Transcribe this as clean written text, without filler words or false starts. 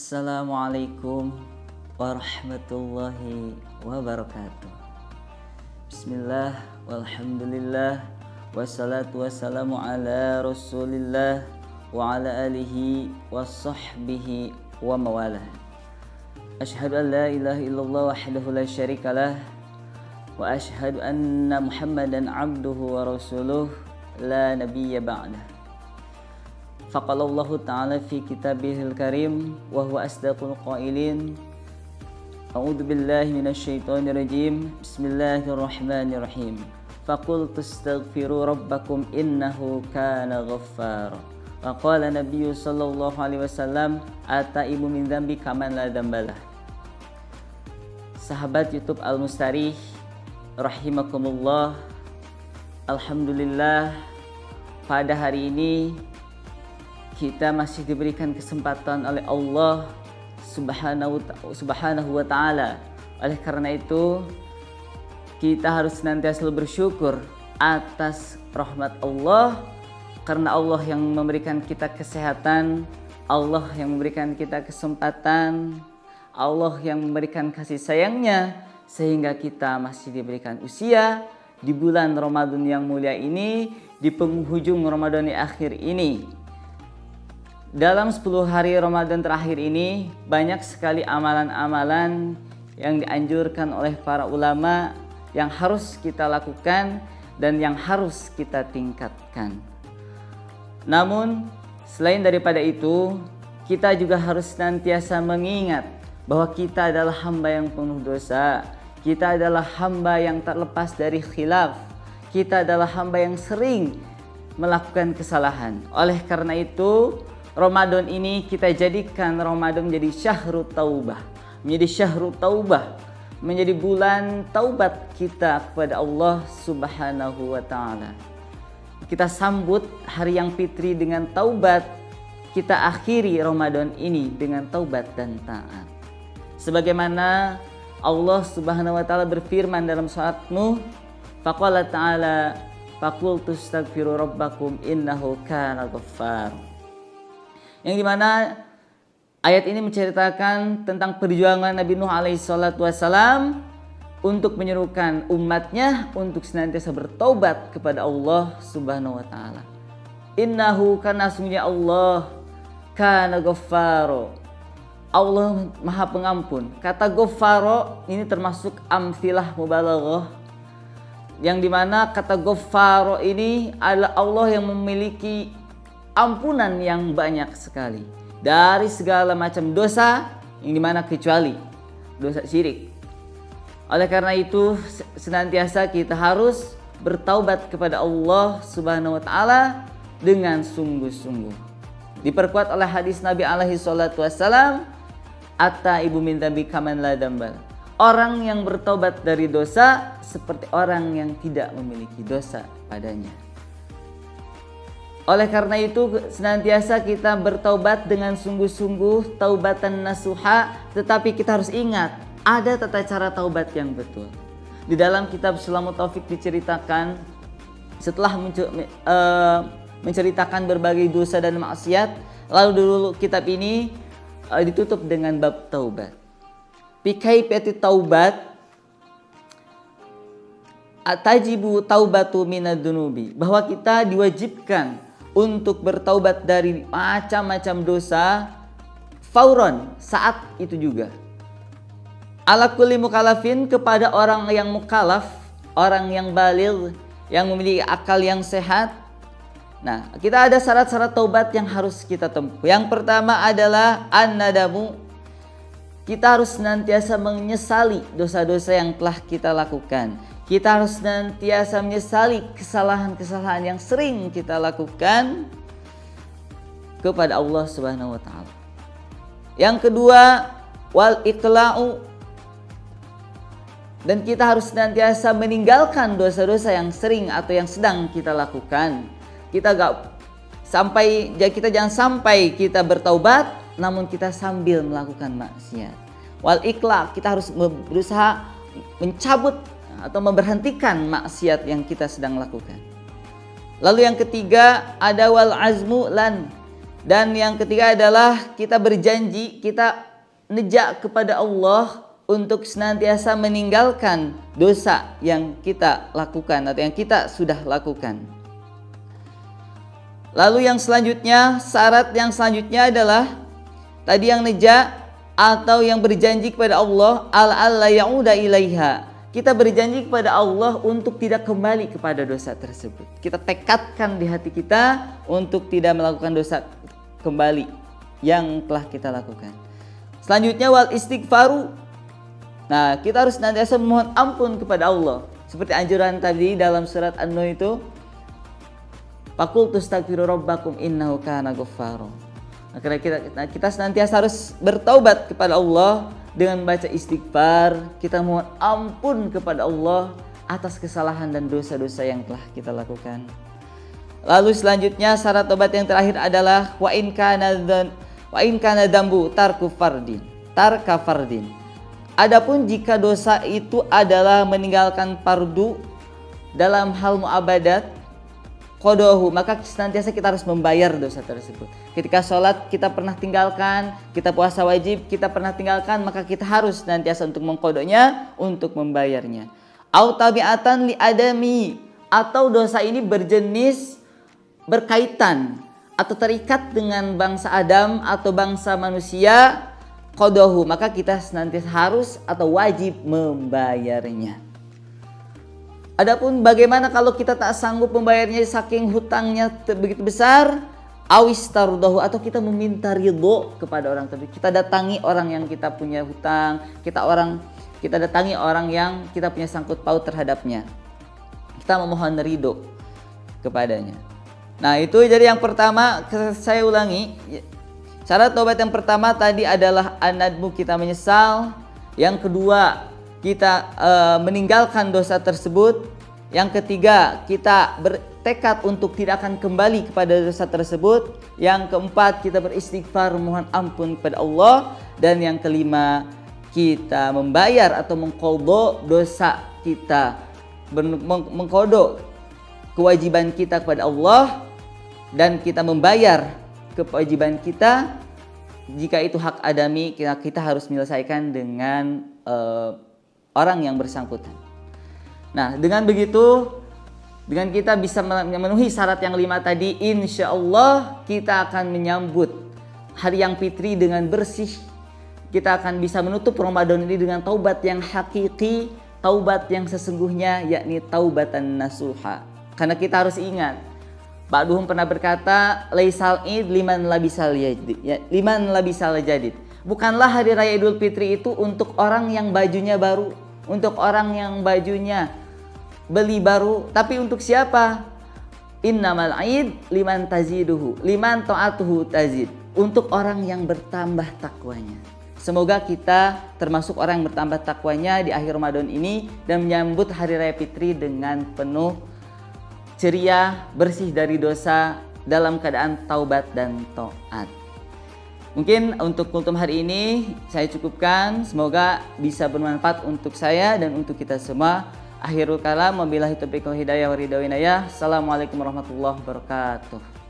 Assalamualaikum warahmatullahi wabarakatuh. Bismillah, walhamdulillah, wassalatu wassalamu ala rasulillah wa ala alihi wa sahbihi wa mawalah. Ashhadu an la ilaha illallah wahdahu la syarikalah wa ashhadu anna muhammadan abduhu wa rasuluh la nabiyya ba'dah. Faqala Allah Ta'ala fi kitabihil karim wa huwa asdaqul qailin. A'udzu billahi minasy syaithanir rajim. Bismillahirrahmanirrahim. Faqultu astaghfiru rabbakum innahu kana ghaffara. Wa qala Nabiyyu sallallahu alaihi wasallam ataibu min dzambi kaman la dzambalah. Sahabat YouTube Al Mustarih rahimakumullah. Alhamdulillah, pada hari ini kita masih diberikan kesempatan oleh Allah subhanahu wa ta'ala. Oleh karena itu kita harus senantiasa bersyukur atas rahmat Allah, karena Allah yang memberikan kita kesehatan, Allah yang memberikan kita kesempatan, Allah yang memberikan kasih sayangnya, sehingga kita masih diberikan usia di bulan Ramadan yang mulia ini, di penghujung Ramadan yang akhir ini. Dalam 10 hari Ramadan terakhir ini banyak sekali amalan-amalan yang dianjurkan oleh para ulama yang harus kita lakukan dan yang harus kita tingkatkan. Namun selain daripada itu, kita juga harus senantiasa mengingat bahwa kita adalah hamba yang penuh dosa. Kita adalah hamba yang tak lepas dari khilaf. Kita adalah hamba yang sering melakukan kesalahan. Oleh karena itu, Ramadan ini kita jadikan Ramadan menjadi syahrul taubah, menjadi syahrul taubah, menjadi bulan taubat kita kepada Allah Subhanahu wa ta'ala. Kita sambut hari yang fitri dengan taubat, kita akhiri Ramadan ini dengan taubat dan taat. Sebagaimana Allah Subhanahu wa ta'ala berfirman dalam surat Nuh, faqala ta'ala faqultu astaghfiru rabbakum innahu kana ghaffara. Yang dimana ayat ini menceritakan tentang perjuangan Nabi Nuh alaihi salatu wassalam untuk menyerukan umatnya untuk senantiasa bertaubat kepada Allah Subhanahu wa ta'ala. Innahu, karena sungguhnya Allah, kana ghaffaro, Allah maha pengampun. Kata ghaffaro ini termasuk amsilah mubalaghah, yang dimana kata ghaffaro ini adalah Allah yang memiliki ampunan yang banyak sekali dari segala macam dosa, yang dimana kecuali dosa syirik. Oleh karena itu senantiasa kita harus bertaubat kepada Allah Subhanahu wa ta'ala dengan sungguh-sungguh. Diperkuat oleh hadis Nabi alaihi salatu wassalam, ataibu min dzambi kaman la dzambal. Orang yang bertaubat dari dosa seperti orang yang tidak memiliki dosa padanya. Oleh karena itu senantiasa kita bertaubat dengan sungguh-sungguh, taubatan nasuha, tetapi kita harus ingat ada tata cara taubat yang betul. Di dalam kitab Sulamut Taufik diceritakan, setelah menceritakan berbagai dosa dan maksiat, lalu dulu kitab ini ditutup dengan bab taubat. Bikaifiyati taubat, atajibu taubatu minad dunubi, bahwa kita diwajibkan untuk bertaubat dari macam-macam dosa fauron, saat itu juga. Ala kulli mukallafin, kepada orang yang mukallaf, orang yang baligh, yang memiliki akal yang sehat. Nah, kita ada syarat-syarat taubat yang harus kita tempuh. Yang pertama adalah an-nadamu. Kita harus senantiasa menyesali dosa-dosa yang telah kita lakukan. Kita harus senantiasa menyesali kesalahan-kesalahan yang sering kita lakukan kepada Allah Subhanahu wa ta'ala. Yang kedua, wal iqla'u, dan kita harus senantiasa meninggalkan dosa-dosa yang sering atau yang sedang kita lakukan. Kita jangan sampai kita bertaubat namun kita sambil melakukan maksiat. Wal iqla', kita harus berusaha mencabut atau memberhentikan maksiat yang kita sedang lakukan. Lalu yang ketiga ada wal azmu lan, Dan yang ketiga adalah kita berjanji, kita nejak kepada Allah untuk senantiasa meninggalkan dosa yang kita lakukan atau yang kita sudah lakukan. Lalu yang selanjutnya, syarat yang selanjutnya adalah tadi yang nejak atau yang berjanji kepada Allah alla ya'uda ilaiha. Kita berjanji kepada Allah untuk tidak kembali kepada dosa tersebut. Kita tekadkan di hati kita untuk tidak melakukan dosa kembali yang telah kita lakukan. Selanjutnya wal istighfaru. Nah, kita harus senantiasa memohon ampun kepada Allah. Seperti anjuran tadi dalam surat An-Nur itu, faqultu astaghfiru rabbakum innahu kana ghaffara. Karena kita senantiasa harus bertaubat kepada Allah dengan membaca istighfar. Kita mohon ampun kepada Allah atas kesalahan dan dosa-dosa yang telah kita lakukan. Lalu selanjutnya syarat taubat yang terakhir adalah wa in kana dzambu tarka fardin. Adapun jika dosa itu adalah meninggalkan fardu dalam hal muabadat qadahu, maka senantiasa kita harus membayar dosa tersebut. Ketika sholat kita pernah tinggalkan, kita puasa wajib kita pernah tinggalkan, maka kita harus senantiasa untuk mengqadanya, untuk membayarnya. Au tabi'atan li adami, atau dosa ini berjenis berkaitan atau terikat dengan bangsa Adam atau bangsa manusia, qadahu, maka kita senantiasa harus atau wajib membayarnya. Adapun bagaimana kalau kita tak sanggup membayarnya saking hutangnya begitu besar, awis tarudahu, atau kita meminta ridho kepada orang tersebut. Kita datangi orang yang kita punya hutang, kita datangi orang yang kita punya sangkut paut terhadapnya. Kita memohon ridho kepadanya. Nah, itu jadi yang pertama, saya ulangi. Syarat taubat yang pertama tadi adalah anadmu, kita menyesal. Yang kedua, kita meninggalkan dosa tersebut. Yang ketiga, kita bertekad untuk tidak akan kembali kepada dosa tersebut. Yang keempat, kita beristighfar, mohon ampun kepada Allah. Dan yang kelima, kita membayar atau mengqadha dosa kita, mengqadha kewajiban kita kepada Allah, dan kita membayar kewajiban kita. Jika itu hak adami, kita harus menyelesaikan dengan orang yang bersangkutan. Nah, dengan begitu, dengan kita bisa memenuhi syarat yang 5 tadi, insya Allah kita akan menyambut hari yang fitri dengan bersih. Kita akan bisa menutup Ramadan ini dengan taubat yang hakiki, taubat yang sesungguhnya, yakni taubatan nasuha. Karena kita harus ingat, Pak Duhum pernah berkata, laisal id liman labisal jadid. Bukanlah hari raya Idul Fitri itu untuk orang yang bajunya baru, untuk orang yang bajunya beli baru, tapi untuk siapa? Innamal id liman taziduhu, liman ta'atuhu tazid. Untuk orang yang bertambah takwanya. Semoga kita termasuk orang yang bertambah takwanya di akhir Ramadan ini dan menyambut hari raya Fitri dengan penuh ceria, bersih dari dosa, dalam keadaan taubat dan taat. Mungkin untuk kultum hari ini saya cukupkan. Semoga bisa bermanfaat untuk saya dan untuk kita semua. Akhirul kalam, wabillahi taufiq wal hidayah wa ridha wa inayah. Assalamualaikum warahmatullahi wabarakatuh.